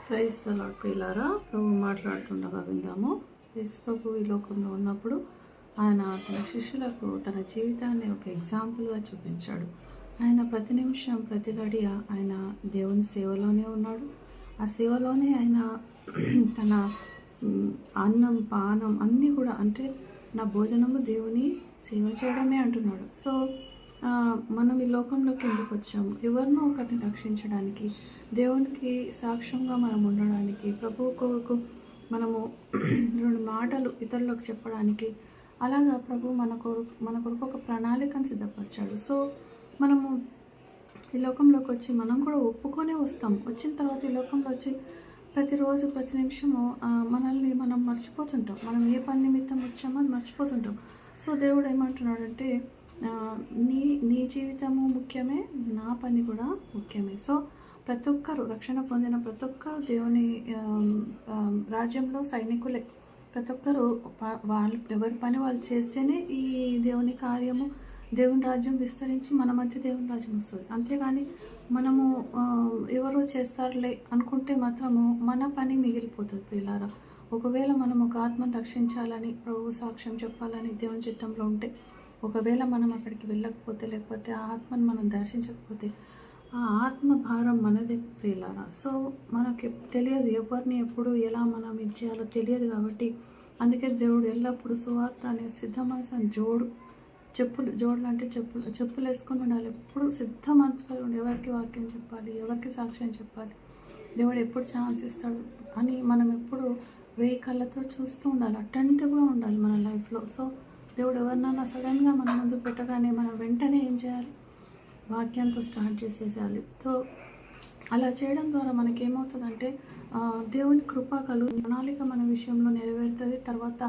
Praise the lord ప్రియులారా, ప్రభు మాట్లాడుతుండగా విందాము. యేసు ప్రభు ఈ లోకంలో ఉన్నప్పుడు ఆయన తన శిష్యులకు తన జీవితాన్ని ఒక ఎగ్జాంపుల్గా చూపించాడు. ఆయన ప్రతి నిమిషం ప్రతి గడియ ఆయన దేవుని సేవలోనే ఉన్నాడు. ఆ సేవలోనే ఆయన తన అన్నం పానం అన్నీ కూడా, అంటే నా భోజనము దేవుని సేవ చేయడమే అంటున్నాడు. సో మనం ఈ లోకంలోకి ఎందుకు వచ్చాము? ఎవరినో ఒకరిని రక్షించడానికి, దేవునికి సాక్ష్యంగా మనం ఉండడానికి, ప్రభు కొరకు మనము రెండు మాటలు ఇతరులకు చెప్పడానికి, అలాగా ప్రభు మన కొరకు ఒక ప్రణాళికను సిద్ధపరిచాడు. సో మనము ఈ లోకంలోకి వచ్చి మనం కూడా ఒప్పుకొనే వస్తాం. వచ్చిన తర్వాత ఈ లోకంలో వచ్చి ప్రతిరోజు ప్రతి నిమిషము మనల్ని మనం మర్చిపోతుంటాం. మనం ఏ పని నిమిత్తం వచ్చామో అని మర్చిపోతుంటాం. సో దేవుడు ఏమంటున్నాడంటే, నీ జీవితము ముఖ్యమే, నా పని కూడా ముఖ్యమే. సో ప్రతి ఒక్కరు రక్షణ పొందిన ప్రతి ఒక్కరు దేవుని రాజ్యంలో సైనికులే. ప్రతి ఒక్కరు వాళ్ళు ఎవరి పని వాళ్ళు చేస్తేనే ఈ దేవుని కార్యము, దేవుని రాజ్యం విస్తరించి మన మధ్య దేవుని రాజ్యం వస్తుంది. అంతేగాని మనము ఎవరో చేస్తారులే అనుకుంటే మాత్రము మన పని మిగిలిపోతుంది ప్రియులారా. ఒకవేళ మనం ఒక ఆత్మను రక్షించాలని, ప్రభు సాక్ష్యం చెప్పాలని దేవుని చిత్తంలో ఉంటే, ఒకవేళ మనం అక్కడికి వెళ్ళకపోతే, లేకపోతే ఆ ఆత్మను మనం దర్శించకపోతే, ఆ ఆత్మ భారం మనదే ప్రియులారా. సో మనకి తెలియదు, ఎవరిని ఎప్పుడు ఎలా మనం ఇచ్చేయాలో తెలియదు. కాబట్టి అందుకే దేవుడు ఎల్లప్పుడూ సువార్త అనే సిద్ధ మనసుని జోడులు అంటే చెప్పులు వేసుకొని ఉండాలి. ఎప్పుడు సిద్ధ మనసుగా ఉండి ఎవరికి వాక్యం చెప్పాలి, ఎవరికి సాక్ష్యం చెప్పాలి, దేవుడు ఎప్పుడు ఛాన్స్ ఇస్తాడు అని మనం ఎప్పుడు 1000 కళ్ళతో చూస్తూ ఉండాలి. అటెంటివ్గా ఉండాలి మన లైఫ్లో. సో దేవుడు ఎవరినైనా సడన్గా మన ముందు పెట్టగానే మనం వెంటనే ఏం చేయాలి? వాక్యంతో స్టార్ట్ చేసేసేయాలి. సో అలా చేయడం ద్వారా మనకేమవుతుందంటే, దేవుని కృప ప్రణాళిక మన విషయంలో నెరవేరుతుంది. తర్వాత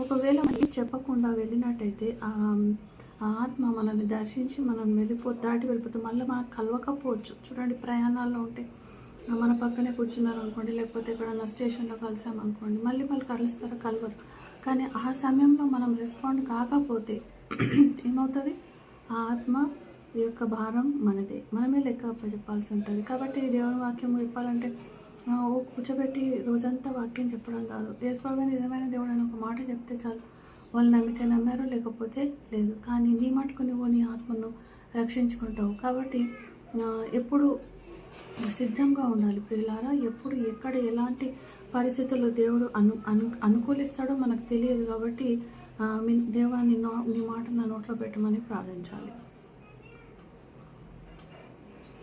ఒకవేళ మనకి చెప్పకుండా వెళ్ళినట్టయితే ఆ ఆత్మ మనల్ని దర్శించి మనం దాటి వెళ్ళిపోతే మళ్ళీ మనకు కలవకపోవచ్చు. చూడండి, ప్రయాణాల్లో ఉంటే మన పక్కనే కూర్చున్నారు అనుకోండి, లేకపోతే ఎక్కడన్నా స్టేషన్లో కలిసామనుకోండి, మళ్ళీ కలుస్తారా? కలవరు. కానీ ఆ సమయంలో మనం రెస్పాండ్ కాకపోతే ఏమవుతుంది? ఆ ఆత్మ యొక్క భారం మనదే, మనమే లెక్క చెప్పాల్సి ఉంటుంది. కాబట్టి దేవుని వాక్యం చెప్పాలంటే కూర్చోబెట్టి రోజంతా వాక్యం చెప్పడం కాదు. యేసు ప్రభువే నిజమైన దేవుడు అని ఒక మాట చెప్తే చాలు, వాళ్ళు నమ్మితే నమ్మారు, లేకపోతే లేదు. కానీ నీ మటుకు నువ్వు నీ ఆత్మను రక్షించుకుంటావు. కాబట్టి ఎప్పుడు సిద్ధంగా ఉండాలి ప్రియులారా. ఎప్పుడు ఎక్కడ ఎలాంటి పరిస్థితుల్లో దేవుడు అనుకూలిస్తాడో మనకు తెలియదు. కాబట్టి దేవా నీ మాట నా నోట్లో పెట్టమని ప్రార్థించాలి.